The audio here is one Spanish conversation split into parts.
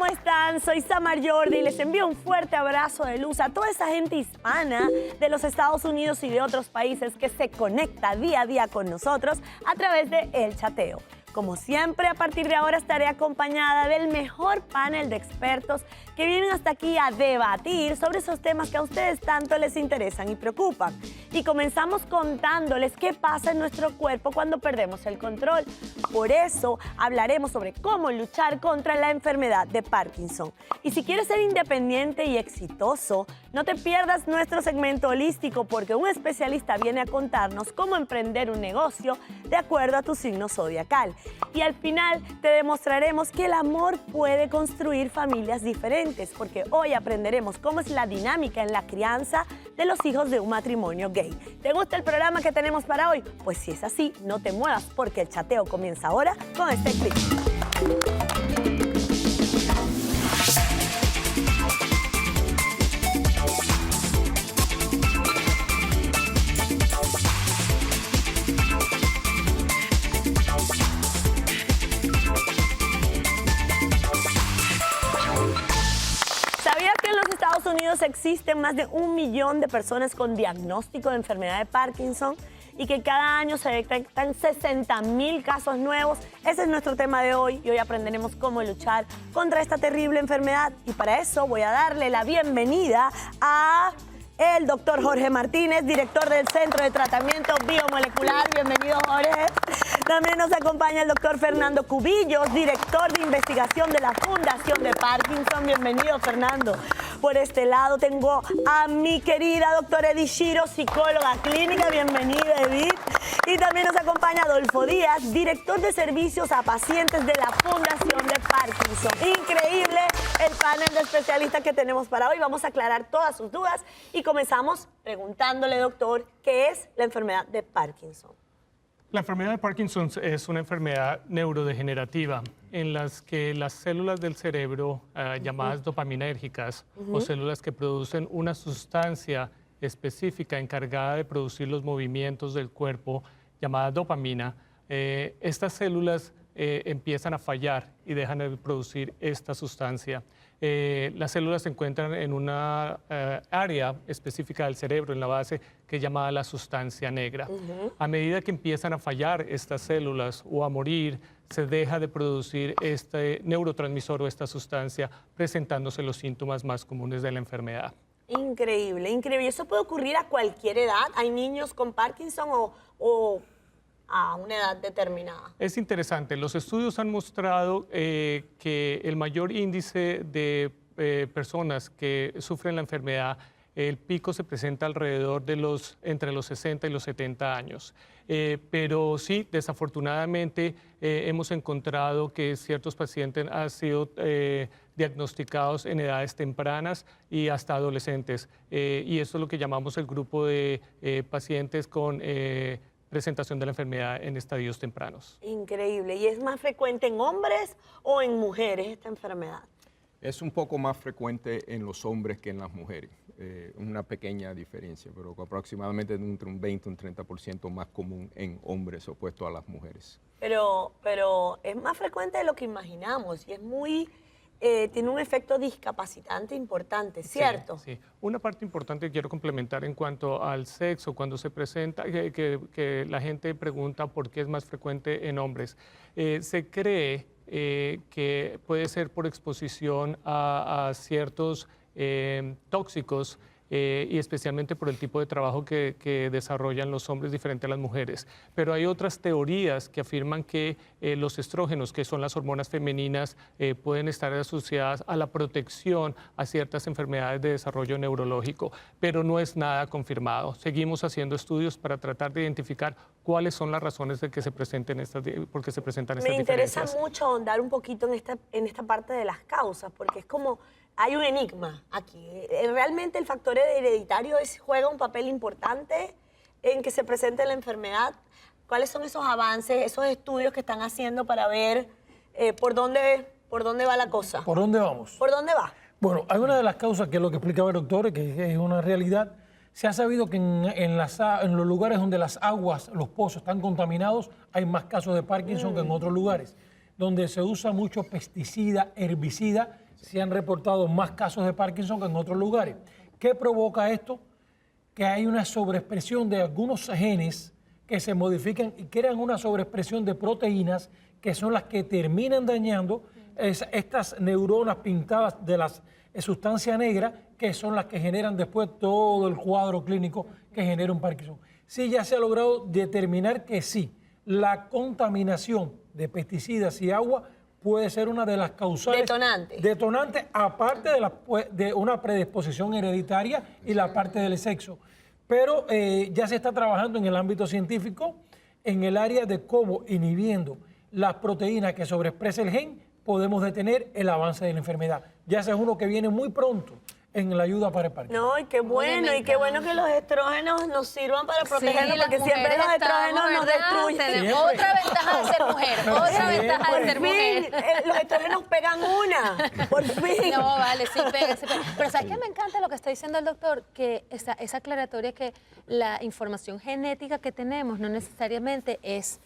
están? Soy Samar Jordi y les envío un fuerte abrazo de luz a toda esa gente hispana de los Estados Unidos y de otros países que se conecta día a día con nosotros a través de El Chateo. Como siempre, a partir de ahora estaré acompañada del mejor panel de expertos que vienen hasta aquí a debatir sobre esos temas que a ustedes tanto les interesan y preocupan. Y comenzamos contándoles qué pasa en nuestro cuerpo cuando perdemos el control. Por eso hablaremos sobre cómo luchar contra la enfermedad de Parkinson. Y si quieres ser independiente y exitoso, no te pierdas nuestro segmento holístico porque un especialista viene a contarnos cómo emprender un negocio de acuerdo a tu signo zodiacal. Y al final te demostraremos que el amor puede construir familias diferentes, porque hoy aprenderemos cómo es la dinámica en la crianza de los hijos de un matrimonio gay. ¿Te gusta el programa que tenemos para hoy? Pues si es así, no te muevas, porque el chateo comienza ahora con este clip. Unidos existen más de 1 millón de personas con diagnóstico de enfermedad de Parkinson y que cada año se detectan 60.000 casos nuevos. Ese es nuestro tema de hoy y hoy aprenderemos cómo luchar contra esta terrible enfermedad. Y para eso voy a darle la bienvenida a el doctor Jorge Martínez, director del Centro de Tratamiento Biomolecular. Bienvenido, Jorge. También nos acompaña el doctor Fernando Cubillos, director de investigación de la Fundación de Parkinson. Bienvenido, Fernando. Por este lado tengo a mi querida doctora Edith Shiro, psicóloga clínica. Bienvenida, Edith. Y también nos acompaña Adolfo Díaz, director de servicios a pacientes de la Fundación de Parkinson. Increíble el panel de especialistas que tenemos para hoy. Vamos a aclarar todas sus dudas y comenzamos preguntándole, doctor, ¿qué es la enfermedad de Parkinson? La enfermedad de Parkinson es una enfermedad neurodegenerativa en las que las células del cerebro llamadas dopaminérgicas o células que producen una sustancia específica encargada de producir los movimientos del cuerpo llamada dopamina, estas células empiezan a fallar y dejan de producir esta sustancia. Las células se encuentran en una área específica del cerebro, en la base, que es llamada la sustancia negra. A medida que empiezan a fallar estas células o a morir, se deja de producir este neurotransmisor o esta sustancia, presentándose los síntomas más comunes de la enfermedad. Increíble, increíble. ¿Y eso puede ocurrir a cualquier edad? ¿Hay niños con Parkinson o a una edad determinada? Es interesante. Los estudios han mostrado que el mayor índice de personas que sufren la enfermedad, el pico se presenta alrededor de entre los 60 y los 70 años. Pero sí, desafortunadamente, hemos encontrado que ciertos pacientes han sido diagnosticados en edades tempranas y hasta adolescentes. Y esto es lo que llamamos el grupo de pacientes con presentación de la enfermedad en estadios tempranos. Increíble. ¿Y es más frecuente en hombres o en mujeres esta enfermedad? Es un poco más frecuente en los hombres que en las mujeres. Una pequeña diferencia, pero aproximadamente entre un 20 y un 30% más común en hombres opuesto a las mujeres. Pero es más frecuente de lo que imaginamos y es muy... tiene un efecto discapacitante importante, ¿cierto? Sí, sí. Una parte importante que quiero complementar en cuanto al sexo, cuando se presenta, que la gente pregunta por qué es más frecuente en hombres. Se cree que puede ser por exposición a ciertos tóxicos y especialmente por el tipo de trabajo que desarrollan los hombres diferente a las mujeres. Pero hay otras teorías que afirman que los estrógenos, que son las hormonas femeninas, pueden estar asociadas a la protección a ciertas enfermedades de desarrollo neurológico, pero no es nada confirmado. Seguimos haciendo estudios para tratar de identificar cuáles son las razones de que se presenten por qué se presentan estas diferencias. Me interesa mucho ahondar un poquito en esta parte de las causas, porque es como... Hay un enigma aquí. ¿Realmente el factor hereditario juega un papel importante en que se presente la enfermedad? ¿Cuáles son esos avances, esos estudios que están haciendo para ver por dónde va la cosa? ¿Por dónde vamos? ¿Por dónde va? Bueno, hay una de las causas que es lo que explicaba el doctor, que es una realidad. Se ha sabido que en los lugares donde las aguas, los pozos están contaminados, hay más casos de Parkinson que en otros lugares. donde se usa mucho pesticida, herbicida, se han reportado más casos de Parkinson que en otros lugares. ¿Qué provoca esto? Que hay una sobreexpresión de algunos genes que se modifican y crean una sobreexpresión de proteínas que son las que terminan dañando estas neuronas pintadas de la sustancia negra, que son las que generan después todo el cuadro clínico que genera un Parkinson. Sí, ya se ha logrado determinar que sí, la contaminación de pesticidas y agua puede ser una de las causales. Detonante, aparte de una predisposición hereditaria y la parte del sexo. Pero ya se está trabajando en el ámbito científico, en el área de cómo, inhibiendo las proteínas que sobreexpresa el gen, podemos detener el avance de la enfermedad. Ya ese es uno que viene muy pronto en la ayuda para el Parkinson. No, y qué bueno, que los estrógenos nos sirvan para protegernos, sí, porque siempre los estrógenos nos destruyen. Otra ventaja de ser mujer, otra ventaja de ser mujer. Los estrógenos pegan una, por fin. No, vale, sí pega, sí pega. Pero ¿sabes qué me encanta lo que está diciendo el doctor? Que esa aclaratoria que la información genética que tenemos no necesariamente es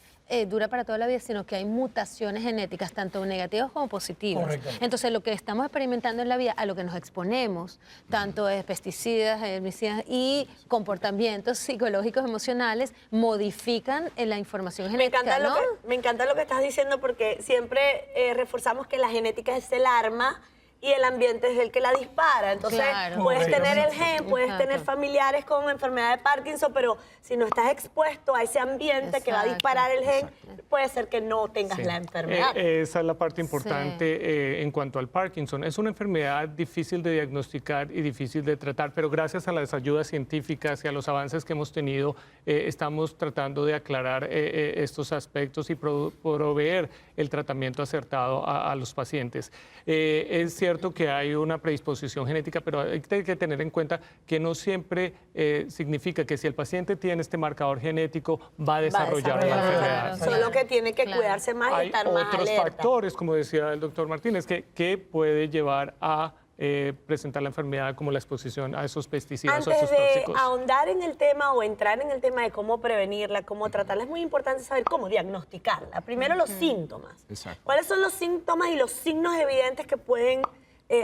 dura para toda la vida, sino que hay mutaciones genéticas, tanto negativas como positivas. Correcto. Entonces, lo que estamos experimentando en la vida, a lo que nos exponemos, tanto es pesticidas, herbicidas y comportamientos psicológicos, emocionales, modifican la información genética, ¿no? Me encanta lo que estás diciendo, porque siempre reforzamos que la genética es el arma y el ambiente es el que la dispara. Entonces, claro, puedes tener el gen, puedes tener familiares con enfermedad de Parkinson, pero si no estás expuesto a ese ambiente que va a disparar el gen, puede ser que no tengas la enfermedad. Esa es la parte importante en cuanto al Parkinson. Es una enfermedad difícil de diagnosticar y difícil de tratar, pero gracias a las ayudas científicas y a los avances que hemos tenido, estamos tratando de aclarar estos aspectos y proveer el tratamiento acertado a los pacientes. Es cierto que hay una predisposición genética, pero hay que tener en cuenta que no siempre significa que si el paciente tiene este marcador genético va a desarrollar la enfermedad. Solo que tiene que cuidarse más y estar más alerta. Hay otros factores, como decía el doctor Martínez, que puede llevar a presentar la enfermedad, como la exposición a esos pesticidas o a esos tóxicos. Antes de ahondar en el tema o entrar en el tema de cómo prevenirla, cómo tratarla, es muy importante saber cómo diagnosticarla. Primero los síntomas. Exacto. ¿Cuáles son los síntomas y los signos evidentes que pueden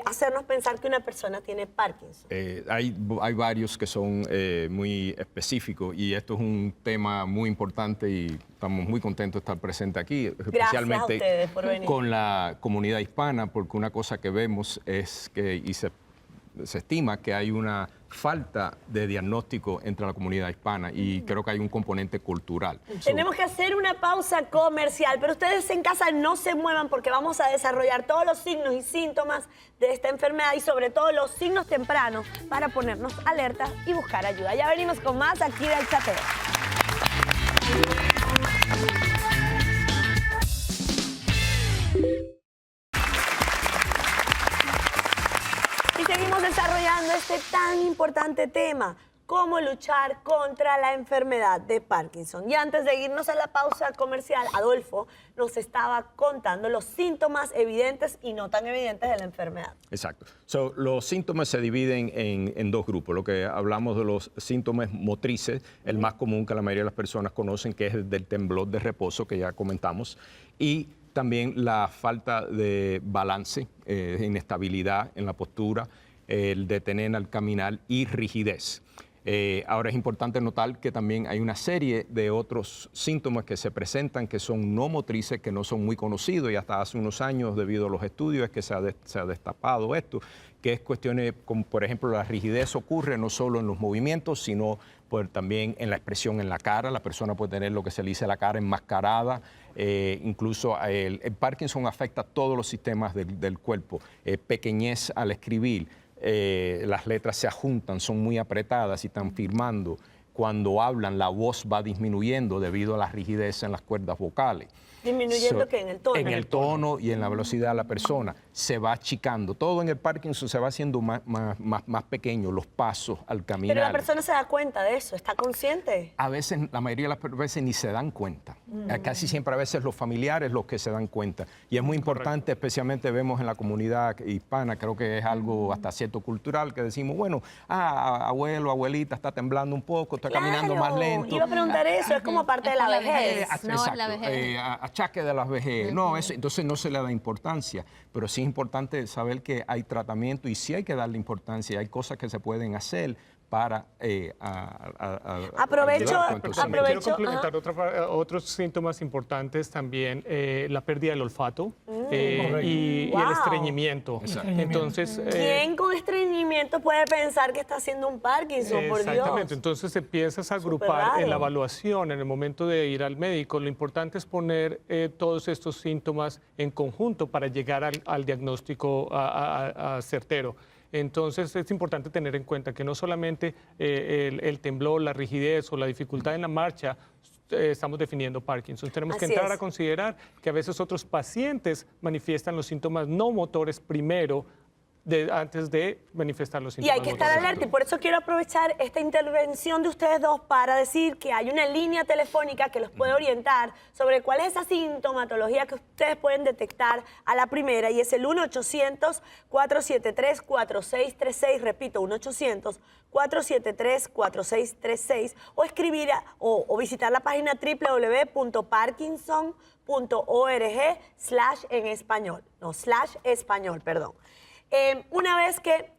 hacernos pensar que una persona tiene Parkinson? Hay varios que son muy específicos, y esto es un tema muy importante y estamos muy contentos de estar presentes aquí, especialmente a ustedes por venir. Con la comunidad hispana, porque una cosa que vemos es que, y se estima que hay una falta de diagnóstico entre la comunidad hispana, y creo que hay un componente cultural. Tenemos que hacer una pausa comercial, pero ustedes en casa no se muevan, porque vamos a desarrollar todos los signos y síntomas de esta enfermedad y sobre todo los signos tempranos para ponernos alertas y buscar ayuda. Ya venimos con más aquí del Chateo. Y seguimos desarrollando este tan importante tema, cómo luchar contra la enfermedad de Parkinson. Y antes de irnos a la pausa comercial, Adolfo nos estaba contando los síntomas evidentes y no tan evidentes de la enfermedad. Exacto. Los síntomas se dividen en dos grupos. Lo que hablamos de los síntomas motrices, el más común que la mayoría de las personas conocen, que es el del temblor de reposo, que ya comentamos, y también la falta de balance, inestabilidad en la postura, el detener al caminar y rigidez. Ahora es importante notar que también hay una serie de otros síntomas que se presentan que son no motrices, que no son muy conocidos, y hasta hace unos años, debido a los estudios, es que se ha destapado esto, que es cuestiones como, por ejemplo, la rigidez ocurre no solo en los movimientos, sino también en la expresión en la cara. La persona puede tener lo que se le dice la cara enmascarada. Incluso el Parkinson afecta todos los sistemas del cuerpo. Pequeñez al escribir. Las letras se ajuntan, son muy apretadas y están firmando. Cuando hablan, la voz va disminuyendo debido a la rigidez en las cuerdas vocales. ¿Disminuyendo qué? ¿En el tono? En el tono y en la velocidad de la persona. Se va achicando. Todo en el Parkinson se va haciendo más pequeño, los pasos al caminar. Pero la persona se da cuenta de eso, ¿está consciente? A veces, la mayoría de las veces ni se dan cuenta. Casi siempre a veces los familiares los que se dan cuenta. Y es muy importante, especialmente vemos en la comunidad hispana, creo que es algo hasta cierto cultural, que decimos, bueno, abuelo, abuelita, está temblando un poco, está caminando más lento. Iba a preguntar eso, es como parte de la vejez. Exacto. La vejez. achaque de la vejez. No, eso, entonces no se le da importancia. Pero sí es importante saber que hay tratamiento y sí hay que darle importancia. Hay cosas que se pueden hacer para Aprovecho- ayudar con estos síntomas. Quiero complementar otros síntomas importantes también, la pérdida del olfato y Wow. el estreñimiento. Entonces, ¿Quién con estreñimiento puede pensar que está haciendo un Parkinson, por exactamente, Dios? entonces empiezas a agrupar raro. en la evaluación, en el momento de ir al médico. Lo importante es poner todos estos síntomas en conjunto para llegar al diagnóstico certero. Entonces es importante tener en cuenta que no solamente el temblor, la rigidez o la dificultad en la marcha estamos definiendo Parkinson. Tenemos que Así entrar es. a considerar que a veces otros pacientes manifiestan los síntomas no motores primero antes de manifestar los Y síntomas hay que estar motores. alerta y por eso quiero aprovechar esta intervención de ustedes dos para decir que hay una línea telefónica que los puede orientar sobre cuál es esa sintomatología que ustedes pueden detectar a la primera y es el 1-800-473-4636, repito, 1-800-473-4636 o escribir o visitar la página www.parkinson.org/en español, no, /español, perdón. Una vez que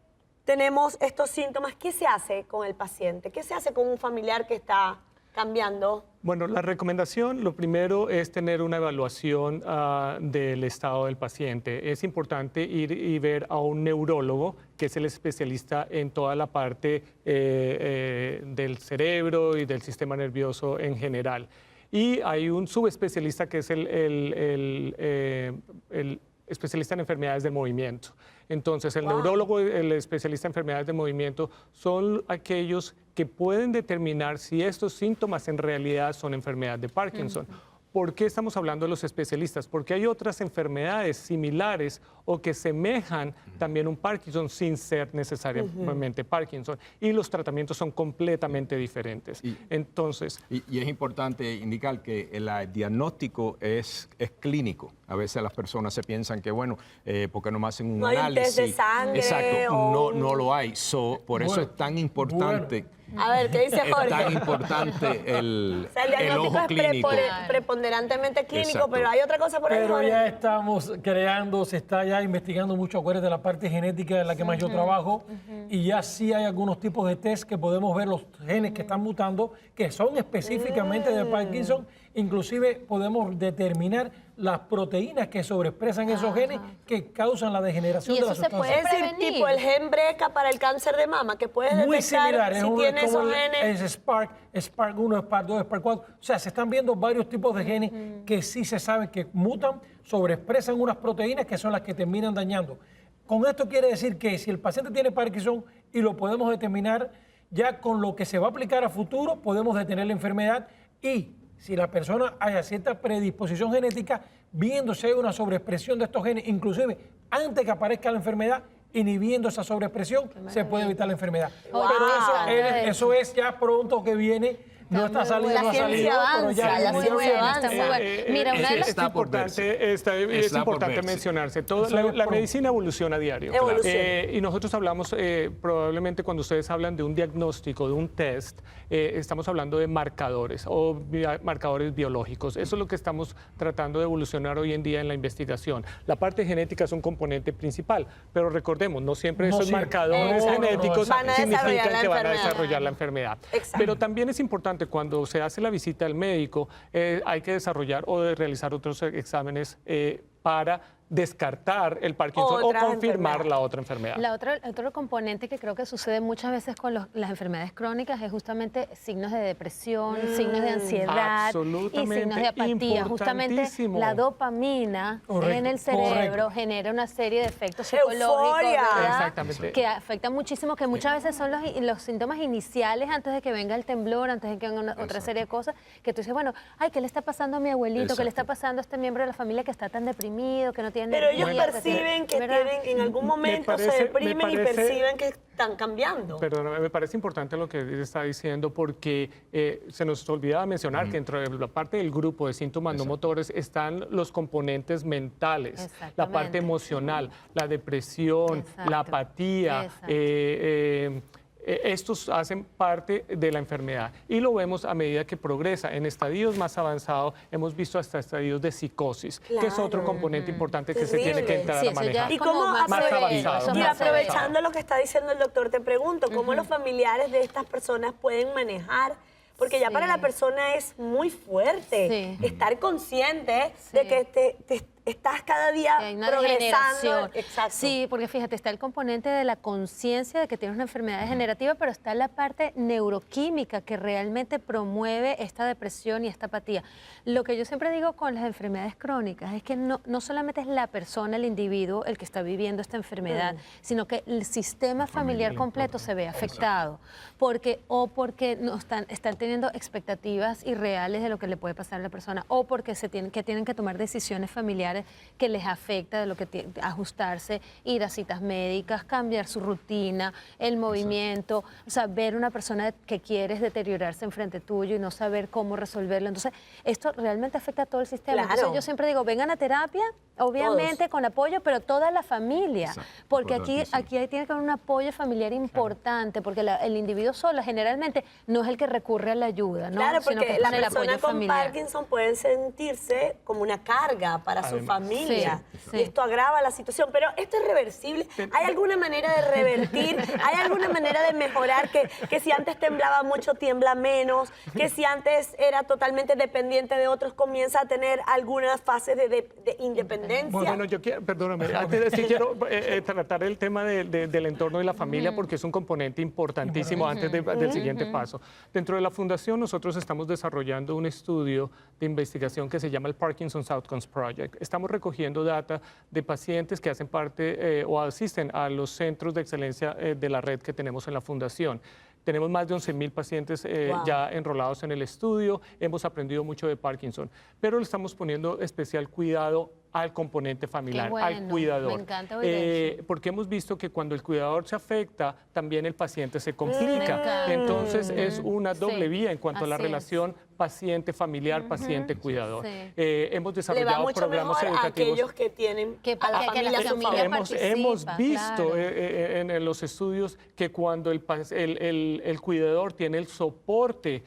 tenemos estos síntomas, ¿qué se hace con el paciente? ¿Qué se hace con un familiar que está cambiando? Bueno, la recomendación, lo primero es tener una evaluación del estado del paciente. Es importante ir y ver a un neurólogo, que es el especialista en toda la parte del cerebro y del sistema nervioso en general. Y hay un subespecialista que es el especialista en enfermedades del movimiento. Entonces, el neurólogo, el especialista en enfermedades del movimiento, son aquellos que pueden determinar si estos síntomas en realidad son enfermedad de Parkinson. ¿Por qué estamos hablando de los especialistas? Porque hay otras enfermedades similares o que semejan también un Parkinson sin ser necesariamente Parkinson. Y los tratamientos son completamente diferentes. Entonces, Y es importante indicar que el diagnóstico es clínico. A veces las personas se piensan que, bueno, porque no me hacen un No hay un análisis. test de sangre Exacto, o no lo hay. Por eso es tan importante. A ver, ¿qué dice Es Jorge? tan importante el, O sea, el el diagnóstico ojo es clínico. preponderantemente clínico, Exacto. pero hay otra cosa por ahí, Pero Jorge. ya estamos creando, se está ya investigando mucho, acuérdense de la parte genética en la que más yo trabajo, y ya sí hay algunos tipos de test que podemos ver los genes que están mutando, que son específicamente de Parkinson, inclusive podemos determinar las proteínas que sobreexpresan esos genes que causan la degeneración Y de la eso se puede sustancia. Es decir, prevenir. tipo el gen BRCA para el cáncer de mama, que puedes Muy detectar similar, si tiene como esos genes. es Spark 1, Spark 2, Spark 4. O sea, se están viendo varios tipos de genes que sí se sabe que mutan, sobreexpresan unas proteínas que son las que terminan dañando. Con esto quiere decir que si el paciente tiene Parkinson y lo podemos determinar, ya con lo que se va a aplicar a futuro podemos detener la enfermedad y si la persona haya cierta predisposición genética, viendo si hay una sobreexpresión de estos genes, inclusive antes que aparezca la enfermedad, inhibiendo esa sobreexpresión, se puede evitar la enfermedad. Wow. Pero eso es ya pronto que viene, no está saliendo, La no ha ciencia salido, pero avanza, ya la viene, ciencia viene. avanza. Muy bueno. Mira, una de las... Está por verse. es Está por importante verse. mencionarse. La Claro. medicina evoluciona a diario. Evoluciona. Y nosotros hablamos, probablemente cuando ustedes hablan de un diagnóstico, de un test, estamos hablando de marcadores o marcadores biológicos. Eso es lo que estamos tratando de evolucionar hoy en día en la investigación. La parte genética es un componente principal, pero recordemos, no siempre No esos siempre. marcadores No, genéticos Van a desarrollar significan la que van a enfermedad. desarrollar la enfermedad. Exacto. Pero también es importante cuando se hace la visita al médico, hay que desarrollar o realizar otros exámenes para descartar el Parkinson Otras o confirmar enfermedades. la otra enfermedad. Otro componente que creo que sucede muchas veces con las enfermedades crónicas es justamente signos de depresión, signos de ansiedad y Absolutamente signos de apatía. Justamente importantísimo. la dopamina Correcto, en el cerebro correcto. genera una serie de efectos Euforia. psicológicos, ¿verdad? Exactamente. Que afectan muchísimo, que muchas veces son los síntomas iniciales antes de que venga el temblor, antes de que venga otra serie de cosas, que tú dices, bueno, ay, ¿qué le está pasando a mi abuelito? ¿Qué le está pasando a este miembro de la familia que está tan deprimido, que no tiene Pero ellos energía, perciben que ¿verdad? tienen, en algún momento se parece- deprimen y me parece- perciben que están cambiando. Perdóname, me parece importante lo que está diciendo porque se nos olvidaba mencionar que dentro de la parte del grupo de síntomas no motores están los componentes mentales, la Exactamente. parte emocional, la depresión, Exacto. la apatía, Exacto. estos hacen parte de la enfermedad y lo vemos a medida que progresa. En estadios más avanzados hemos visto hasta estadios de psicosis, que es otro componente importante que se tiene que entrar Sí, a eso ya manejar. es ¿Y cómo como más Más severo, avanzado. eso es Y más severo. aprovechando lo que está diciendo el doctor, te pregunto, ¿cómo los familiares de estas personas pueden manejar? Porque ya para la persona es muy fuerte Sí. estar consciente de Sí. que estás cada día Que hay una progresando. degeneración. Exacto. Sí, porque fíjate, está el componente de la conciencia de que tienes una enfermedad degenerativa, pero está la parte neuroquímica que realmente promueve esta depresión y esta apatía. Lo que yo siempre digo con las enfermedades crónicas es que no solamente es la persona, el individuo, el que está viviendo esta enfermedad, sino que el sistema familiar completo se ve afectado. Porque no están teniendo expectativas irreales de lo que le puede pasar a la persona, o porque tienen que tomar decisiones familiares que les afecta, de lo que ajustarse, ir a citas médicas, cambiar su rutina, el movimiento, o sea, ver una persona que quieres deteriorarse enfrente tuyo y no saber cómo resolverlo. Entonces, esto realmente afecta a todo el sistema. Claro. Entonces, yo siempre digo, vengan a terapia, obviamente con apoyo, pero toda la familia, Exacto, porque aquí importantísimo. tiene que haber un apoyo familiar importante, porque el individuo solo generalmente no es el que recurre a la ayuda, ¿no? Claro, Sino que porque es la con el persona apoyo con familiar. Parkinson puede sentirse como una carga para su Además. familia. Sí, sí. Y esto agrava la situación. Pero esto es reversible. ¿Hay alguna manera de revertir? ¿Hay alguna manera de mejorar? Que si antes temblaba mucho, tiembla menos. Que si antes era totalmente dependiente de otros, comienza a tener algunas fases de independencia. Bueno, yo quiero, perdóname, antes de sí quiero tratar el tema del entorno y la familia porque es un componente importantísimo antes del siguiente paso. Dentro de la fundación nosotros estamos desarrollando un estudio de investigación que se llama el Parkinson's Outcomes Project. Estamos recogiendo data de pacientes que hacen parte o asisten a los centros de excelencia de la red que tenemos en la fundación. Tenemos más de 11.000 pacientes ya enrolados en el estudio, hemos aprendido mucho de Parkinson, pero le estamos poniendo especial cuidado al componente familiar, Qué bueno, al cuidador. me encanta oír eso. Porque hemos visto que cuando el cuidador se afecta, también el paciente se complica. encanta. Entonces es una doble Sí, vía en cuanto a la así es. relación paciente-familiar, paciente-cuidador. Sí. Hemos Le va desarrollado mucho programas mejor a educativos. aquellos que tienen Que a la que la familia a su familia favor. Hemos participa, visto claro. en los estudios que cuando el cuidador tiene el soporte,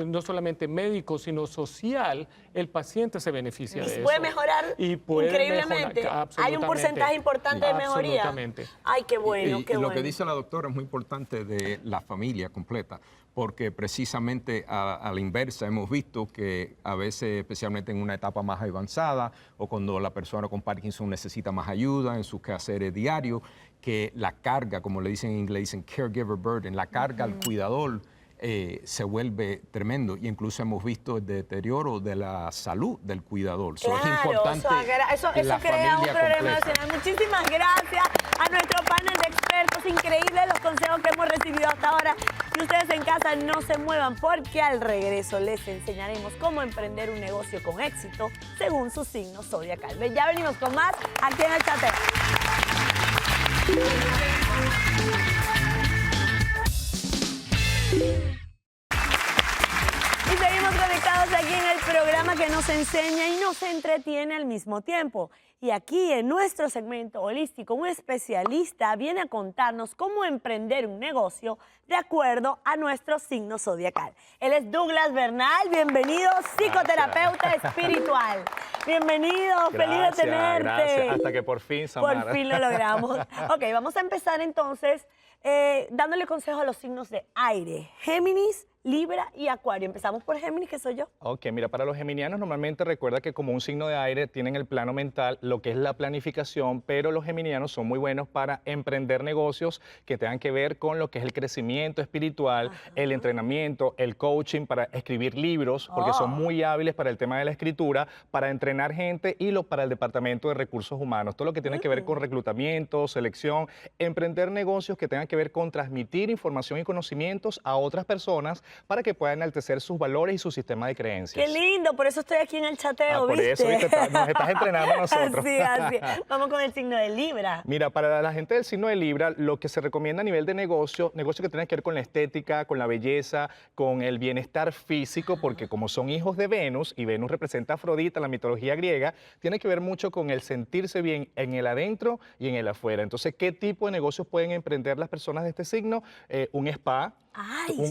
no solamente médico, sino social, el paciente se beneficia de eso. Puede mejorar Y puede increíblemente. mejorar, Hay un porcentaje importante de mejoría. Absolutamente. Ay, qué bueno, Y qué lo bueno. que dice la doctora es muy importante de la familia completa, porque precisamente a la inversa hemos visto que a veces, especialmente en una etapa más avanzada o cuando la persona con Parkinson necesita más ayuda en sus quehaceres diarios, que la carga, como le dicen en inglés, dicen caregiver burden, la carga al cuidador se vuelve tremendo, y incluso hemos visto el deterioro de la salud del cuidador. So, es importante eso la crea un familia problema completa. nacional. Muchísimas gracias a nuestro panel de expertos. Increíbles los consejos que hemos recibido hasta ahora. Y ustedes en casa no se muevan, porque al regreso les enseñaremos cómo emprender un negocio con éxito según su signo zodiacal. Ya venimos con más aquí en el Chateo. Y seguimos conectados aquí en el programa que nos enseña y nos entretiene al mismo tiempo. Y aquí en nuestro segmento holístico, un especialista viene a contarnos cómo emprender un negocio de acuerdo a nuestro signo zodiacal. Él es Douglas Bernal, bienvenido, psicoterapeuta espiritual. Bienvenido, feliz de tenerte. Gracias, hasta que por fin, Samara. Por fin lo logramos. Ok, vamos a empezar entonces dándole consejo a los signos de aire: Géminis, Libra y Acuario. Empezamos por Géminis, que soy yo. Ok, mira, para los geminianos normalmente recuerda que como un signo de aire tienen el plano mental, lo que es la planificación, pero los geminianos son muy buenos para emprender negocios que tengan que ver con lo que es el crecimiento espiritual, el entrenamiento, el coaching, para escribir libros, porque son muy hábiles para el tema de la escritura, para entrenar gente y para el departamento de recursos humanos. Todo lo que tiene que ver con reclutamiento, selección, emprender negocios que tengan que ver con transmitir información y conocimientos a otras personas para que puedan enaltecer sus valores y su sistema de creencias. Qué lindo, por eso estoy aquí en el chateo, Por ¿viste? eso, ¿viste? Nos estás entrenando a nosotros. Así. Vamos con el signo de Libra. Mira, para la gente del signo de Libra, lo que se recomienda a nivel de negocio que tiene que ver con la estética, con la belleza, con el bienestar físico, porque como son hijos de Venus, y Venus representa a Afrodita en la mitología griega, tiene que ver mucho con el sentirse bien en el adentro y en el afuera. Entonces, ¿qué tipo de negocios pueden emprender las personas de este signo? Un spa.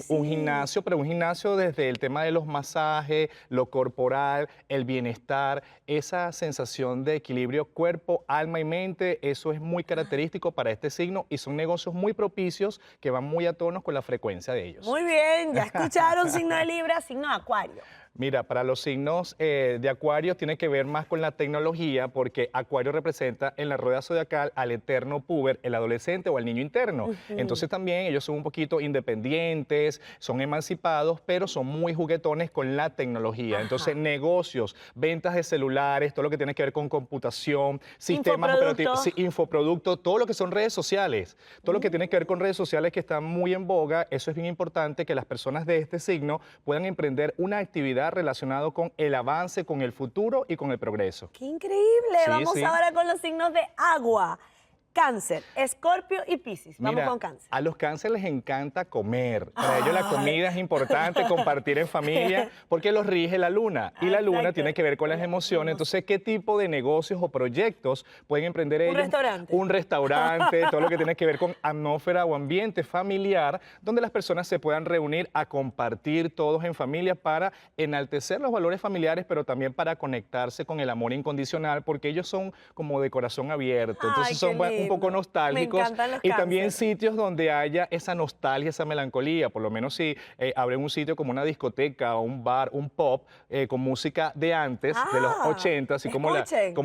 Un gimnasio, pero un gimnasio desde el tema de los masajes, lo corporal, el bienestar, esa sensación de equilibrio cuerpo, alma y mente, eso es muy característico para este signo y son negocios muy propicios que van muy a tono con la frecuencia de ellos. Muy bien, ya escucharon signo de Libra, signo de Acuario. Mira, para los signos de Acuario tiene que ver más con la tecnología porque Acuario representa en la rueda zodiacal al eterno puber, el adolescente o al niño interno. Entonces también ellos son un poquito independientes, son emancipados, pero son muy juguetones con la tecnología. Entonces negocios, ventas de celulares, todo lo que tiene que ver con computación, sistemas operativos, infoproductos, todo lo que son redes sociales, todo lo que tiene que ver con redes sociales que están muy en boga, eso es bien importante que las personas de este signo puedan emprender una actividad relacionado con el avance, con el futuro y con el progreso. ¡Qué increíble! Sí, Vamos sí. ahora con los signos de agua. Cáncer, Escorpio y Piscis. Vamos Mira, con Cáncer. a los cáncer les encanta comer. Para ellos la comida es importante, compartir en familia, porque los rige la luna. Y la luna Exacto. tiene que ver con las emociones. Entonces, ¿qué tipo de negocios o proyectos pueden emprender ellos? restaurante. Un restaurante, todo lo que tiene que ver con atmósfera o ambiente familiar, donde las personas se puedan reunir a compartir todos en familia para enaltecer los valores familiares, pero también para conectarse con el amor incondicional, porque ellos son como de corazón abierto. Ay, Entonces, qué son un poco lindo. nostálgicos. Me encantan los Y también cáncer. sitios donde haya esa nostalgia, esa melancolía. Por lo menos si abren un sitio como una discoteca o un bar, un pop, con música de antes, de los 80, así como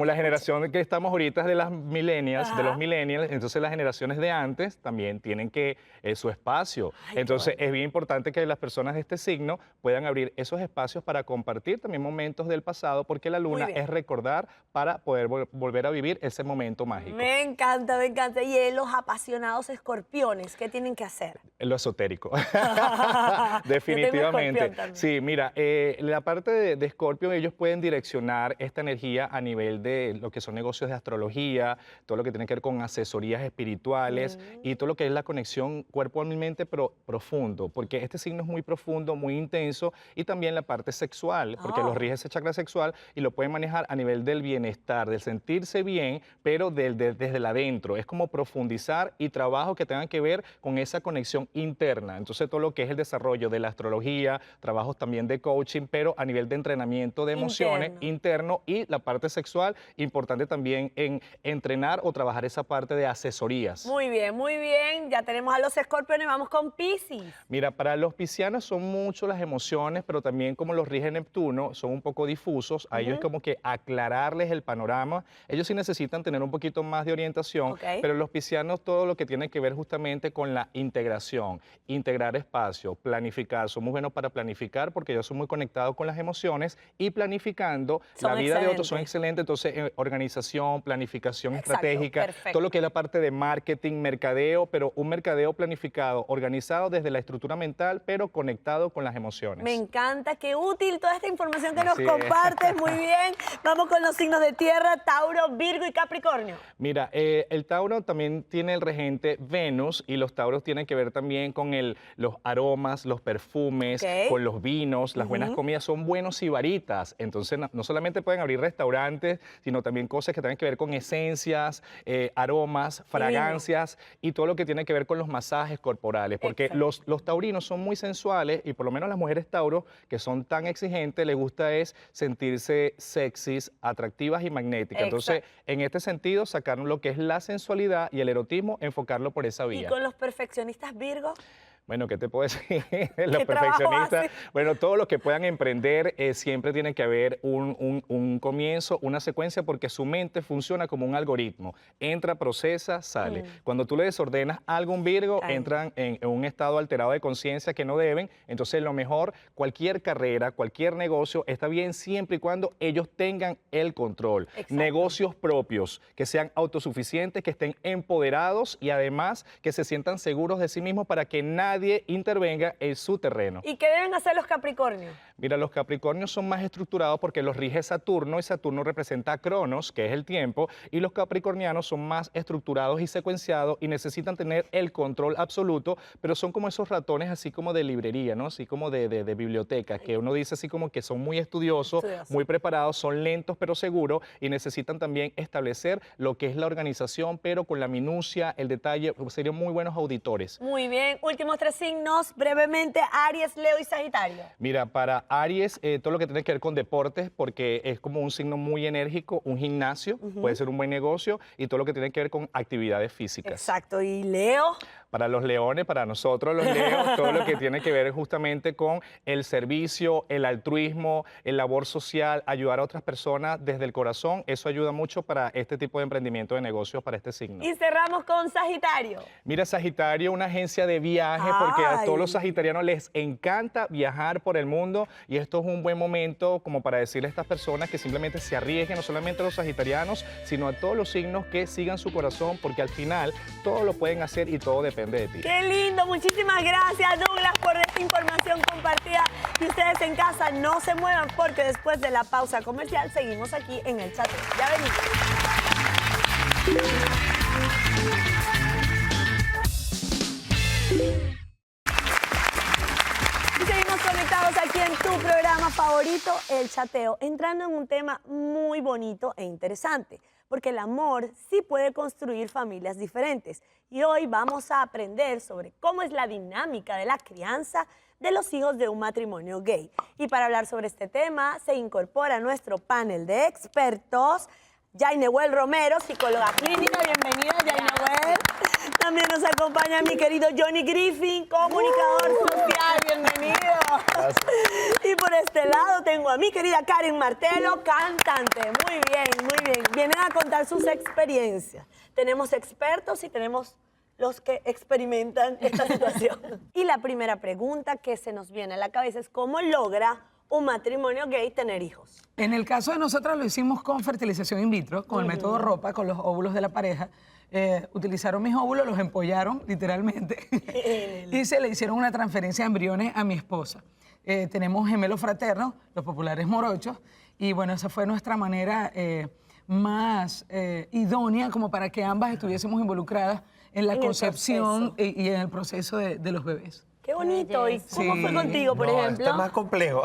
la generación que estamos ahorita de las millennials, de los millennials, entonces las generaciones de antes también tienen que su espacio. Entonces es bien importante que las personas de este signo puedan abrir esos espacios para compartir también momentos del pasado, porque la luna bien. es recordar para poder volver a vivir ese momento mágico. Me encanta, me encanta. Y los apasionados escorpiones, ¿qué tienen que hacer? Lo esotérico. Yo Definitivamente. tengo escorpión también. Sí, mira, la parte de Escorpio, ellos pueden direccionar esta energía a nivel de lo que son negocios de astrología, todo lo que tiene que ver con asesorías espirituales y todo lo que es la conexión cuerpo-mente, pero profundo, porque este signo es muy profundo, muy intenso, y también la parte sexual, porque los rige ese chakra sexual y lo pueden manejar a nivel del bienestar, del sentirse bien, pero desde el adentro. Es como profundizar y trabajo que tengan que ver con esa conexión interna. Entonces, todo lo que es el desarrollo de la astrología, trabajos también de coaching, pero a nivel de entrenamiento de emociones interno y la parte sexual, importante también en entrenar o trabajar esa parte de asesorías. Muy bien, muy bien. Ya tenemos a los escorpiones, vamos con Piscis. Mira, para los piscianos son mucho las emociones, pero también como los rige Neptuno, son un poco difusos. A ellos es como que aclararles el panorama. Ellos sí necesitan tener un poquito más de orientación, pero los piscianos todo lo que tiene que ver justamente con la integración, integrar espacio, planificar. Son muy buenos para planificar porque ellos son muy conectados con las emociones y planificando la vida de otros son excelentes. Entonces, organización, planificación estratégica, todo lo que es la parte de marketing, mercadeo, pero un mercadeo planificado, organizado desde la estructura mental, pero conectado con las emociones. Me encanta, qué útil toda esta información que nos compartes. Muy bien. Vamos con los signos de tierra, Tauro, Virgo y Capricornio. Mira, el Tauro también tiene el regente Venus y los Tauros tienen que ver también con los aromas, los perfumes, con los vinos, las buenas comidas, son buenos sibaritas. Entonces, no solamente pueden abrir restaurantes, sino también cosas que tengan que ver con esencias, aromas, fragancias y todo lo que tiene que ver con los masajes corporales. Porque los taurinos son muy sensuales y por lo menos las mujeres Tauro, que son tan exigentes, les gusta es sentirse sexys, atractivas y magnéticas. Entonces, en este sentido, sacar lo que es la sensualidad y el erotismo, enfocarlo por esa vía. ¿Y con los perfeccionistas Virgo? Bueno, ¿qué te puedo decir? Los perfeccionistas, bueno, todos los que puedan emprender, siempre tiene que haber un comienzo, una secuencia, porque su mente funciona como un algoritmo. Entra, procesa, sale. Cuando tú le desordenas algo a un Virgo, entran en un estado alterado de conciencia que no deben. Entonces, lo mejor, cualquier carrera, cualquier negocio, está bien siempre y cuando ellos tengan el control. Negocios propios, que sean autosuficientes, que estén empoderados y además que se sientan seguros de sí mismos para que nadie nadie intervenga en su terreno. ¿Y qué deben hacer los Capricornios? Mira, los Capricornios son más estructurados porque los rige Saturno y Saturno representa a Cronos, que es el tiempo, y los capricornianos son más estructurados y secuenciados y necesitan tener el control absoluto, pero son como esos ratones así como de librería, ¿no? Así como de biblioteca, que uno dice así como que son muy estudiosos, muy preparados, son lentos pero seguros y necesitan también establecer lo que es la organización, pero con la minucia, el detalle, serían muy buenos auditores. Muy bien, últimos 3 signos, brevemente, Aries, Leo y Sagitario. Mira, para Aries, todo lo que tiene que ver con deportes, porque es como un signo muy enérgico, un gimnasio, puede ser un buen negocio, y todo lo que tiene que ver con actividades físicas. Exacto, ¿y Leo? Para los leones, para nosotros los leos, todo lo que tiene que ver justamente con el servicio, el altruismo, el labor social, ayudar a otras personas desde el corazón, eso ayuda mucho para este tipo de emprendimiento de negocios para este signo. Y cerramos con Sagitario. Mira, Sagitario, una agencia de viaje, porque a todos los sagitarianos les encanta viajar por el mundo y esto es un buen momento como para decirle a estas personas que simplemente se arriesguen, no solamente a los sagitarianos, sino a todos los signos que sigan su corazón, porque al final todo lo pueden hacer y todo depende de ti. ¡Qué lindo! Muchísimas gracias, Douglas, por esta información compartida. Y ustedes en casa no se muevan porque después de la pausa comercial seguimos aquí en el chat. Ya venimos. Y seguimos conectados aquí en tu programa favorito, El Chateo, entrando en un tema muy bonito e interesante, porque el amor sí puede construir familias diferentes. Y hoy vamos a aprender sobre cómo es la dinámica de la crianza de los hijos de un matrimonio gay. Y para hablar sobre este tema se incorpora a nuestro panel de expertos Yainehuel Romero, psicóloga clínica. Bienvenida, Yainehuel. También nos acompaña mi querido Johnny Griffin, comunicador social. Bienvenido. Gracias. Y por este lado tengo a mi querida Karen Martelo, cantante. Muy bien, muy bien. Vienen a contar sus experiencias. Tenemos expertos y tenemos los que experimentan esta situación. Y la primera pregunta que se nos viene a la cabeza es ¿cómo logra un matrimonio gay tener hijos? En el caso de nosotros lo hicimos con fertilización in vitro, con el método ROPA, con los óvulos de la pareja. Utilizaron mis óvulos, los empollaron literalmente y se le hicieron una transferencia de embriones a mi esposa. Tenemos gemelos fraternos, los populares morochos, y bueno, esa fue nuestra manera más idónea como para que ambas estuviésemos involucradas en la concepción y en el proceso de los bebés. Qué bonito. ¿Y cómo fue contigo, por ejemplo? Esto es más complejo.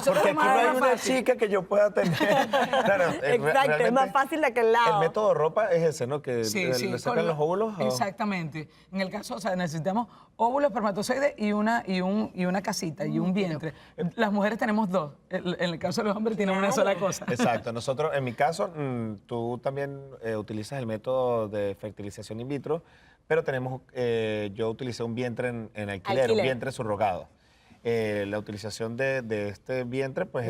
Porque aquí no hay una chica que yo pueda tener. Claro, exacto, es más fácil de aquel lado. El método ROPA es ese, ¿no? Que le sacan los óvulos. Exactamente. En el caso, o sea, necesitamos óvulos, espermatozoides y una casita y un vientre. Las mujeres tenemos dos. En el caso de los hombres tienen una sola cosa. Exacto. Nosotros, en mi caso, tú también utilizas el método de fertilización in vitro, pero tenemos, yo utilicé un vientre en alquiler, un vientre subrogado. La utilización de este vientre, pues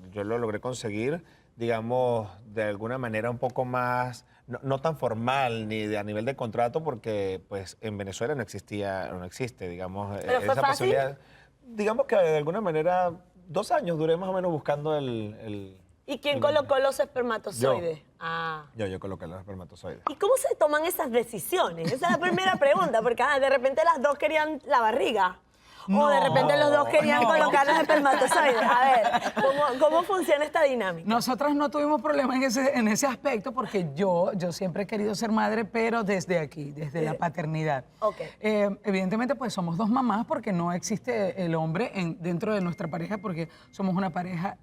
yo lo logré conseguir, digamos, de alguna manera un poco más, no tan formal ni a nivel de contrato, porque pues en Venezuela no existe, digamos, ¿Pero fue esa fácil? posibilidad. Digamos que de alguna manera 2 años duré más o menos buscando el ¿Y quién colocó los espermatozoides? Yo. Ah. Yo coloqué los espermatozoides. ¿Y cómo se toman esas decisiones? Esa es la primera pregunta, porque de repente las dos querían la barriga. O de repente los dos querían colocar los espermatozoides. A ver, ¿cómo funciona esta dinámica? Nosotras no tuvimos problemas en ese aspecto porque yo siempre he querido ser madre, pero desde aquí, desde la paternidad. Ok. Evidentemente, pues somos dos mamás porque no existe el hombre dentro de nuestra pareja porque somos una pareja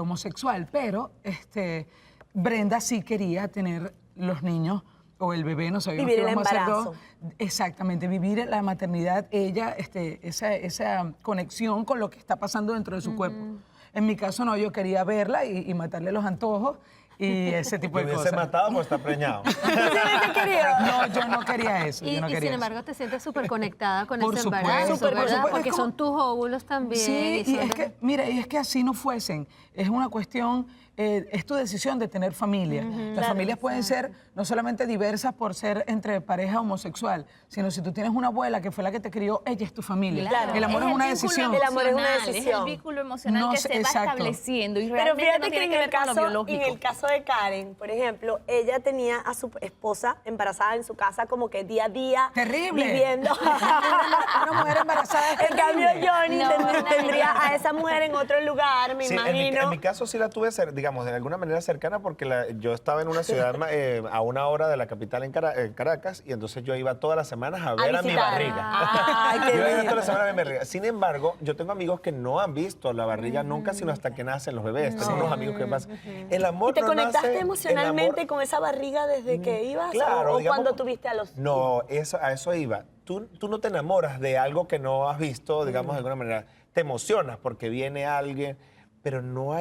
homosexual, pero Brenda sí quería tener los niños o el bebé, no sabíamos Vivir que el íbamos a hacer embarazo. Exactamente, vivir la maternidad, ella, esa conexión con lo que está pasando dentro de su cuerpo. En mi caso no, yo quería verla y matarle los antojos y ese tipo de Me hubiese cosas. matado porque está preñado. No, yo no quería eso. Y, yo no y quería sin eso. embargo te sientes súper conectada con Por ese supuesto, embarazo, por ¿verdad? supuesto. Porque Es como- son tus óvulos también. Sí, y son es que, mira, y es que así no fuesen. Es una cuestión, es tu decisión de tener familia. Las familias pueden ser no solamente diversas por ser entre pareja homosexual, sino si tú tienes una abuela que fue la que te crió, ella es tu familia. Claro. El amor es una el vínculo decisión. El amor es una emocional, decisión. Es el vínculo emocional No que sé, se va exacto. estableciendo y Pero realmente fíjate no que tiene en que el, ver con lo caso, biológico. en el caso de Karen, por ejemplo, ella tenía a su esposa embarazada en su casa como que día a día. Terrible. Viviendo. Una mujer embarazada es En cambio, terrible. Johnny tendría a esa mujer en otro lugar, me Sí, imagino. en mi caso sí la tuve, digamos, de alguna manera cercana porque yo estaba en una ciudad a 1 hora de la capital en Caracas y entonces yo iba todas las semanas a ver a mi visitar. barriga. Ay, qué Yo iba lindo. todas las semanas a ver mi barriga. Sin embargo, yo tengo amigos que no han visto la barriga nunca, sino hasta que nacen los bebés. Tengo unos amigos que pasan. El amor ¿Y te no conectaste nace- emocionalmente el amor- con esa barriga desde que ibas? Claro, ¿O digamos, cuando tuviste a los hijos? No, a eso iba. Tú no te enamoras de algo que no has visto, digamos, de alguna manera. Te emocionas porque viene alguien, pero no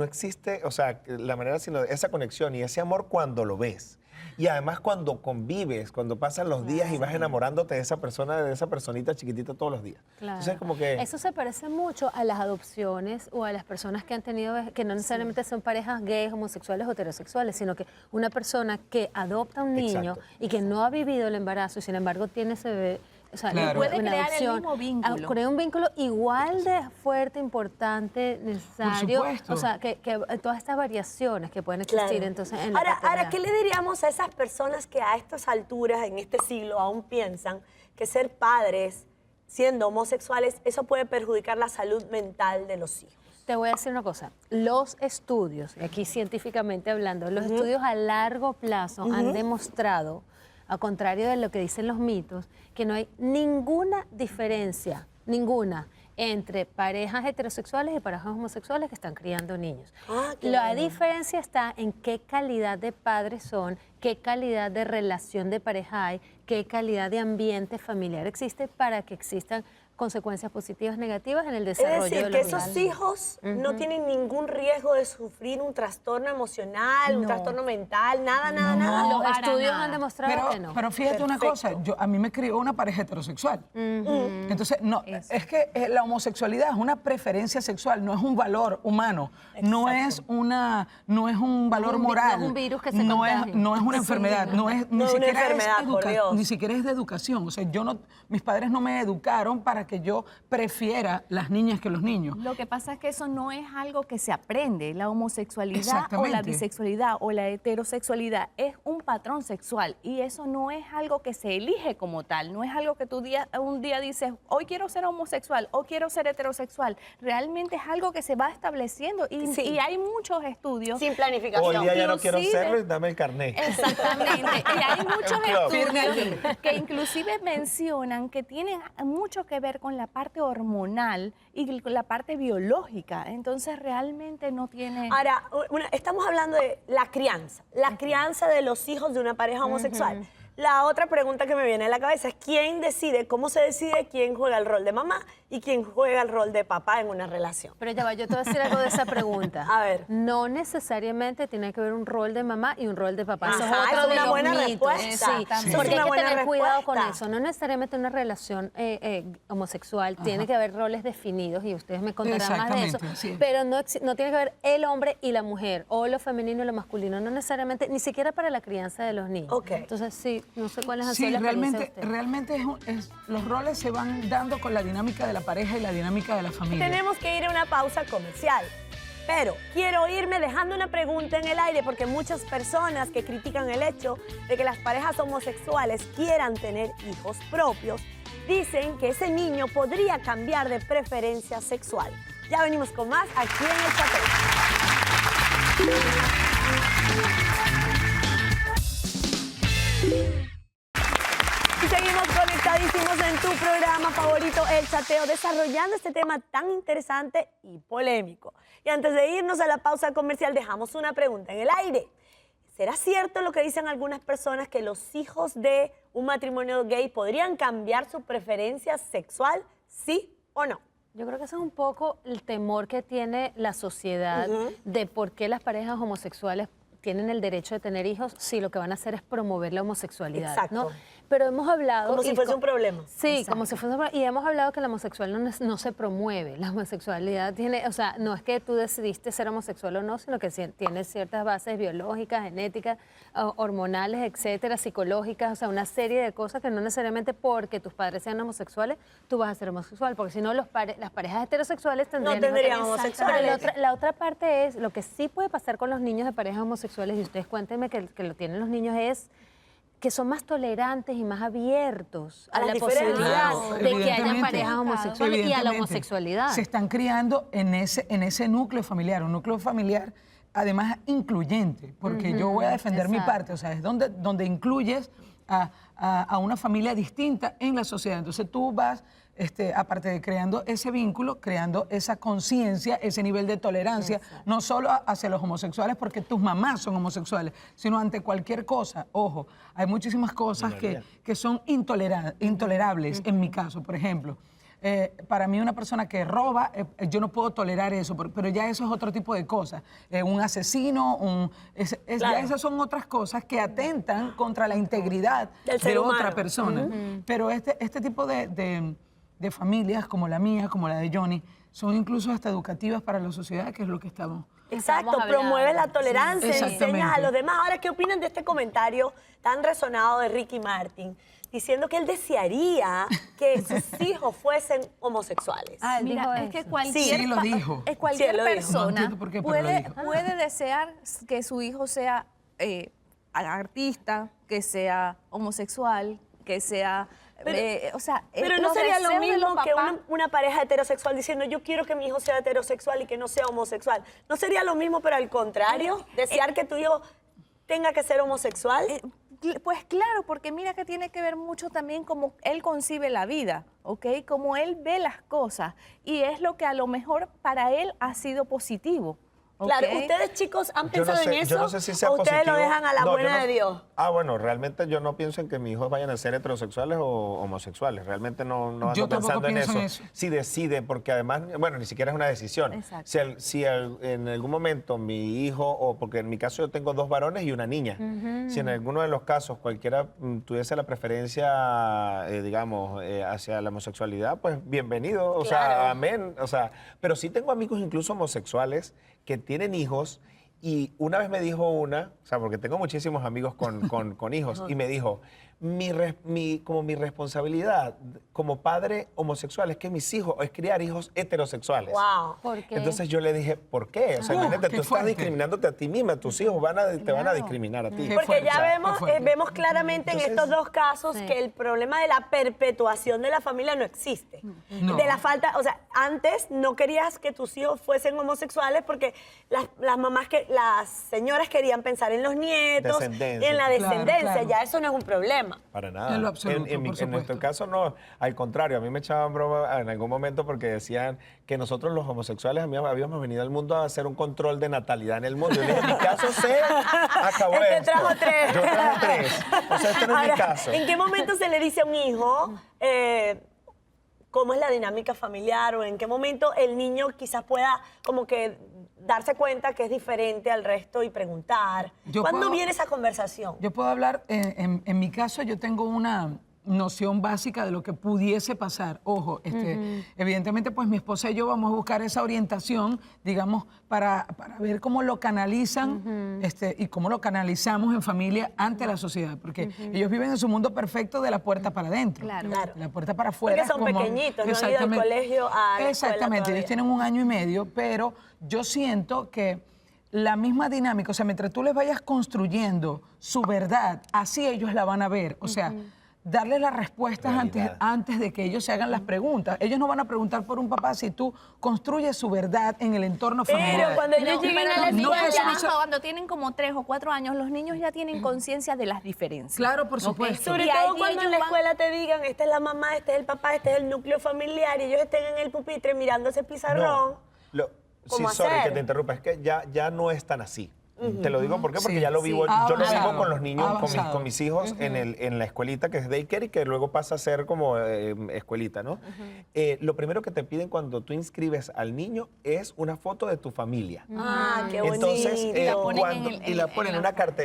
existe, o sea, la manera, sino esa conexión y ese amor cuando lo ves. Y además cuando convives, cuando pasan los días y vas enamorándote de esa persona, de esa personita chiquitita todos los días. Claro. Entonces, como que... Eso se parece mucho a las adopciones o a las personas que han tenido, que no necesariamente son parejas gays, homosexuales o heterosexuales, sino que una persona que adopta a un niño Exacto. y que no ha vivido el embarazo y sin embargo tiene ese bebé. O sea, Claro. Puede una crear el adopción, mismo vínculo. crea un vínculo igual de fuerte, importante, necesario. supuesto. O sea, que todas estas variaciones que pueden existir Claro. entonces en la Ahora, paternidad. ¿qué le diríamos a esas personas que a estas alturas, en este siglo, aún piensan que ser padres, siendo homosexuales, eso puede perjudicar la salud mental de los hijos? Te voy a decir una cosa, los estudios, y aquí científicamente hablando, los estudios a largo plazo han demostrado, a contrario de lo que dicen los mitos, que no hay ninguna diferencia, ninguna, entre parejas heterosexuales y parejas homosexuales que están criando niños. Ah, qué La bueno. diferencia está en qué calidad de padres son, qué calidad de relación de pareja hay, qué calidad de ambiente familiar existe para que existan consecuencias positivas, negativas en el desarrollo Es decir, de que los esos niños. hijos no tienen ningún riesgo de sufrir un trastorno emocional, un trastorno mental, nada, nada, nada. Los para estudios nada. han demostrado que no. Pero fíjate una cosa, a mí me crió una pareja heterosexual. Entonces, no, es que la homosexualidad es una preferencia sexual, no es un valor humano, no es un valor No es moral. un virus que se no es, contagia. no es una enfermedad, No es una enfermedad, por Dios. ni siquiera es de educación. O sea, mis padres no me educaron para que yo prefiera las niñas que los niños. Lo que pasa es que eso no es algo que se aprende. La homosexualidad o la Exactamente. bisexualidad o la heterosexualidad es un patrón sexual y eso no es algo que se elige como tal. No es algo que tú un día dices, hoy quiero ser homosexual o quiero ser heterosexual. Realmente es algo que se va estableciendo y, Sí. y hay muchos estudios. Sin Hoy planificación. día ya no quiero Inclusive- serlo y dame el carnet. Exactamente. Y hay muchos club. estudios que inclusive mencionan que tienen mucho que ver con la parte hormonal y con la parte biológica. Entonces realmente no tiene... Ahora, estamos hablando de la crianza de los hijos de una pareja homosexual. La otra pregunta que me viene a la cabeza es quién decide, cómo se decide quién juega el rol de mamá y quién juega el rol de papá en una relación. Pero ya va, yo te voy a decir algo de esa pregunta. A ver. No necesariamente tiene que haber un rol de mamá y un rol de papá. Eso Ajá, es otro es de una los buena mitos. respuesta. Sí, Sí. porque Es una hay que buena tener cuidado con respuesta. eso. No necesariamente una relación homosexual. Tiene que haber roles definidos y ustedes me contarán más de eso. Exactamente, sí. Pero no tiene que haber el hombre y la mujer o lo femenino y lo masculino. No necesariamente, ni siquiera para la crianza de los niños. Ok. Entonces, sí, no sé cuáles han Sí, sido las realmente los roles se van dando con la dinámica de la pareja y la dinámica de la familia. Tenemos que ir a una pausa comercial. Pero quiero irme dejando una pregunta en el aire porque muchas personas que critican el hecho de que las parejas homosexuales quieran tener hijos propios dicen que ese niño podría cambiar de preferencia sexual. Ya venimos con más aquí en El Chateo. Y seguimos conectadísimos en tu programa favorito, El Chateo, desarrollando este tema tan interesante y polémico. Y antes de irnos a la pausa comercial, dejamos una pregunta en el aire. ¿Será cierto lo que dicen algunas personas que los hijos de un matrimonio gay podrían cambiar su preferencia sexual? ¿Sí o no? Yo creo que ese es un poco el temor que tiene la sociedad de por qué las parejas homosexuales tienen el derecho de tener hijos si lo que van a hacer es promover la homosexualidad, Exacto. ¿no? Pero hemos hablado... Como si y fuese un problema. Sí, como si fuese un problema. Y hemos hablado que la homosexualidad no se promueve. La homosexualidad tiene... O sea, no es que tú decidiste ser homosexual o no, sino que tiene ciertas bases biológicas, genéticas, hormonales, etcétera, psicológicas, o sea, una serie de cosas que no necesariamente porque tus padres sean homosexuales, tú vas a ser homosexual, porque si no, las parejas heterosexuales tendrían... No tendrían Pero homosexuales. la otra parte es, lo que sí puede pasar con los niños de parejas homosexuales homosexuales, y ustedes cuéntenme que lo tienen los niños, es que son más tolerantes y más abiertos a las la diferencias. posibilidad Claro, de que haya evidentemente. parejas homosexuales y a la Evidentemente. homosexualidad. Se están criando en ese núcleo familiar, un núcleo familiar además incluyente, porque yo voy a defender mi exacto. parte, o sea, es donde incluyes a una familia distinta en la sociedad. Entonces tú vas, aparte de creando ese vínculo, creando esa conciencia, ese nivel de tolerancia, no solo hacia los homosexuales porque tus mamás son homosexuales, sino ante cualquier cosa. Ojo, hay muchísimas cosas que son intolerables, en mi caso, por ejemplo. Para mí una persona que roba, yo no puedo tolerar eso, pero ya eso es otro tipo de cosas. Un asesino, ya esas son otras cosas que atentan contra la integridad Del ser de otra humano. persona. Pero este tipo de familias como la mía, como la de Johnny, son incluso hasta educativas para la sociedad, que es lo que estamos. Exacto, Estamos hablando. promueve la tolerancia, Sí, enseñas a exactamente. los demás. Ahora, ¿qué opinan de este comentario tan resonado de Ricky Martin? Diciendo que él desearía que sus hijos fuesen homosexuales. Ah, él dijo Mira, es que eso. cualquier, Sí, lo dijo. cualquier Sí, lo dijo. No persona entiendo por qué, pero lo dijo. puede desear que su hijo sea artista, que sea homosexual, que sea... o sea, Pero no los sería lo deseos de los mismo que papás- una pareja heterosexual diciendo yo quiero que mi hijo sea heterosexual y que no sea homosexual. ¿No sería lo mismo, pero al contrario? Desear que tu hijo tenga que ser homosexual. Pues claro, porque mira que tiene que ver mucho también cómo él concibe la vida, ¿ok? Cómo él ve las cosas y es lo que a lo mejor para él ha sido positivo. ¿ok? Claro, ¿ustedes chicos han pensado en eso? Yo no sé si sea ¿O ustedes positivo. lo dejan a la No, yo buena no- de Dios? Bueno, realmente yo no pienso en que mis hijos vayan a ser heterosexuales o homosexuales. Realmente no ando Yo tampoco pensando en pienso eso. en eso. Si decide, porque además, bueno, ni siquiera es una decisión. Exacto. Si en algún momento mi hijo, o porque en mi caso yo tengo 2 varones y una niña, si en alguno de los casos cualquiera tuviese la preferencia, digamos, hacia la homosexualidad, pues bienvenido, o sea, amén. O sea, pero sí tengo amigos incluso homosexuales que tienen hijos. Y una vez me dijo o sea, porque tengo muchísimos amigos con hijos, y me dijo, como mi responsabilidad como padre homosexual es que es criar hijos heterosexuales. Wow. ¿Por qué? Entonces yo le dije, ¿por qué? O sea, imagínate, qué tú estás fuerte. discriminándote a ti misma, tus hijos te van a discriminar a ti. Qué Porque fuerte, ya qué fuerte. vemos claramente en Entonces, estos dos casos sí. que el problema de la perpetuación de la familia no existe. No. De la falta, o sea, antes no querías que tus hijos fuesen homosexuales porque las mamás, las señoras querían pensar en los nietos, Descendencia. en la Claro, descendencia. claro. Ya eso no es un problema. Para nada. En lo absoluto, En por nuestro supuesto. caso no, al contrario, a mí me echaban broma en algún momento porque decían que nosotros los homosexuales habíamos venido al mundo a hacer un control de natalidad en el mundo. Y en mi caso se acabó Este esto. trajo 3. Yo traje 3. O sea, este no es mi Ahora, caso. ¿en qué momento se le dice a un hijo cómo es la dinámica familiar o en qué momento el niño quizás pueda como que darse cuenta que es diferente al resto y preguntar? ¿Cuándo viene esa conversación? Yo puedo hablar, en mi caso yo tengo una noción básica de lo que pudiese pasar. Ojo, evidentemente pues mi esposa y yo vamos a buscar esa orientación, digamos, para ver cómo lo canalizan y cómo lo canalizamos en familia ante la sociedad, porque ellos viven en su mundo perfecto de la puerta para adentro, Claro. Claro. de la puerta para afuera. Porque son pequeñitos, no han ido al colegio, a la escuela Exactamente, todavía. ellos tienen 1 año y medio, pero yo siento que la misma dinámica, o sea, mientras tú les vayas construyendo su verdad, así ellos la van a ver, o sea, darles las respuestas antes de que ellos se hagan las preguntas. Ellos no van a preguntar por un papá si tú construyes su verdad en el entorno familiar. Pero cuando ellos lleguen a la no, escuela... eso no se- Cuando tienen como 3 o 4 años, los niños ya tienen conciencia de las diferencias. Claro, por ¿ok? supuesto. Sobre Y todo allí cuando en ellos la van- escuela te digan, esta es la mamá, este es el papá, este es el núcleo familiar, y ellos estén en el pupitre mirando ese pizarrón. Sí, ¿Cómo sorry hacer? que te interrumpa, es que ya no es tan así. Te lo digo ¿por qué? Porque Sí, ya lo sí. vivo, Ha yo lo vivo avanzado, con los niños, ha con avanzado. mis hijos en la escuelita que es daycare y que luego pasa a ser como escuelita, ¿no? Lo primero que te piden cuando tú inscribes al niño es una foto de tu familia. Ah, qué bonito. Entonces, la ponen y la ponen en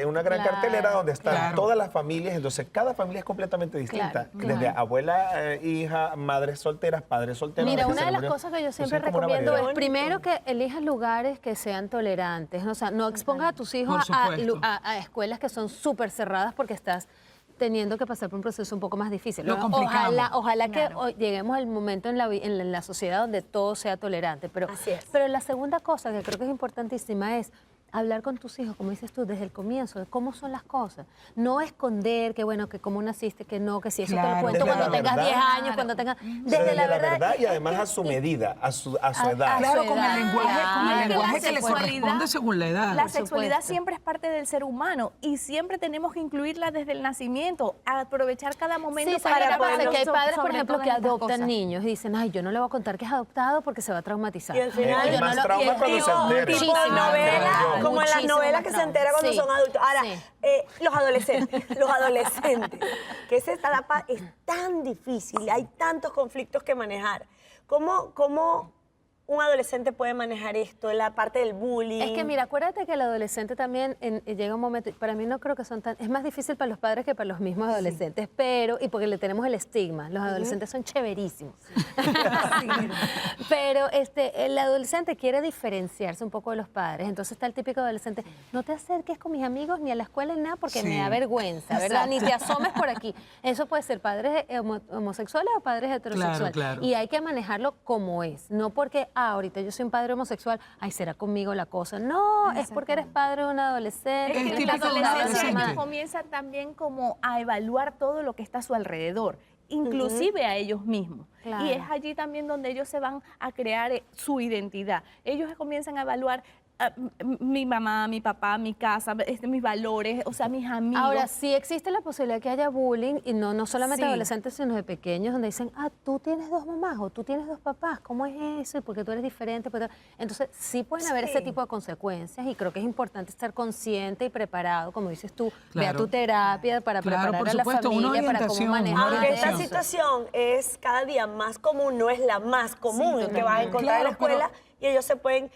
una gran cartelera donde están Claro. todas las familias. Entonces, cada familia es completamente distinta. Claro, Desde abuela, hija, madres solteras, padres solteros. Mira, que una se de las murieron. cosas que yo siempre Entonces, como una recomiendo variedad. es primero que elijas lugares que sean tolerantes, o sea, no expongas a tus hijos Por supuesto. a escuelas que son súper cerradas porque estás teniendo que pasar por un proceso un poco más difícil. Lo complicamos. Ojalá que Claro. lleguemos al momento en la sociedad donde todo sea tolerante. Pero, Así es. pero la segunda cosa que creo que es importantísima es hablar con tus hijos, como dices tú, desde el comienzo, de cómo son las cosas. No esconder que, bueno, que cómo naciste, que no, que si eso te lo cuento Desde cuando la tengas verdad. 10 años, cuando tengas... Desde la verdad y además a su medida, a su edad. Claro, con el edad. lenguaje la que le sexualidad- corresponde según la edad. La Por sexualidad supuesto. siempre es parte del ser humano y siempre tenemos que incluirla desde el nacimiento, aprovechar cada momento Sí, ¿sabes qué pasa? hablar Que hay padres, por sobre ejemplo, todas que estas adoptan cosas. niños y dicen, ay, yo no le voy a contar que es adoptado porque se va a traumatizar. Y al final- Es Yo no más lo- trauma y el cuando se tipo- entera. Tipo Muchísimo novela, trauma. como en las Muchísimo novelas que se trauma. entera cuando Sí. son adultos. Ahora, Sí. los adolescentes, que esa etapa es tan difícil, hay tantos conflictos que manejar. ¿Cómo un adolescente puede manejar esto, la parte del bullying? Es que mira, acuérdate que el adolescente también llega un momento, para mí no creo que son tan, es más difícil para los padres que para los mismos adolescentes, pero, y porque le tenemos el estigma, los adolescentes son chéverísimos. Pero el adolescente quiere diferenciarse un poco de los padres, entonces está el típico adolescente, no te acerques con mis amigos ni a la escuela ni nada porque me da vergüenza, ¿verdad? Ni te asomes por aquí. Eso puede ser padres homosexuales o padres heterosexuales. claro. Y hay que manejarlo como es, no porque, ahorita yo soy un padre homosexual, ay, será conmigo la cosa. No, es porque eres padre de un adolescente. Es Es que típico la de un adolescencia adolescente. comienza también como a evaluar todo lo que está a su alrededor, inclusive a ellos mismos. Claro. Y es allí también donde ellos se van a crear su identidad. Ellos comienzan a evaluar mi mamá, mi papá, mi casa, mis valores, o sea, mis amigos. Ahora, sí existe la posibilidad de que haya bullying, y no solamente Sí. de adolescentes, sino de pequeños, donde dicen, tú tienes 2 mamás o tú tienes 2 papás, ¿cómo es eso? Y porque tú eres diferente. Entonces, sí pueden haber ese tipo de consecuencias y creo que es importante estar consciente y preparado, como dices tú, ve a Claro. tu terapia para Claro, preparar por a la supuesto, una familia para cómo orientación, manejar una Aunque esta orientación. situación es cada día más común, no es la más común que vas a encontrar en la Claro, escuela y ellos se pueden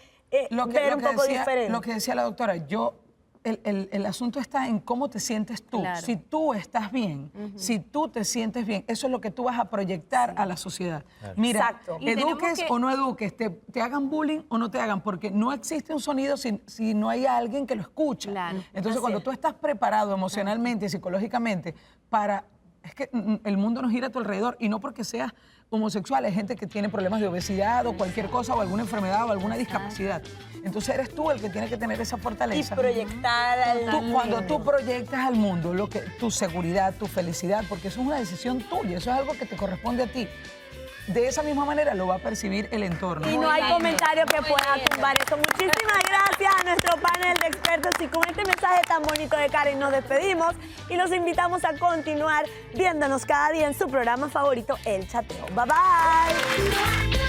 ver un poco diferente. Lo que decía la doctora, el asunto está en cómo te sientes tú. Claro. Si tú estás bien, si tú te sientes bien, eso es lo que tú vas a proyectar a la sociedad. Mira, Exacto. Y tenemos eduques que- o no eduques, te hagan bullying o no te hagan, porque no existe un sonido si no hay alguien que lo escucha. Claro. Entonces, cuando tú estás preparado emocionalmente y psicológicamente para... Es que el mundo nos gira a tu alrededor y no porque seas homosexual, hay gente que tiene problemas de obesidad o cualquier cosa o alguna enfermedad o alguna discapacidad. Entonces eres tú el que tiene que tener esa Y fortaleza. proyectar al Cuando tú proyectas al mundo tu seguridad, tu felicidad, porque eso es una decisión tuya, eso es algo que te corresponde a ti. De esa misma manera lo va a percibir el entorno. Y no hay comentario que pueda tumbar eso. Muchísimas gracias a nuestro panel de expertos y con este mensaje tan bonito de Karen nos despedimos y los invitamos a continuar viéndonos cada día en su programa favorito, El Chateo. Bye bye.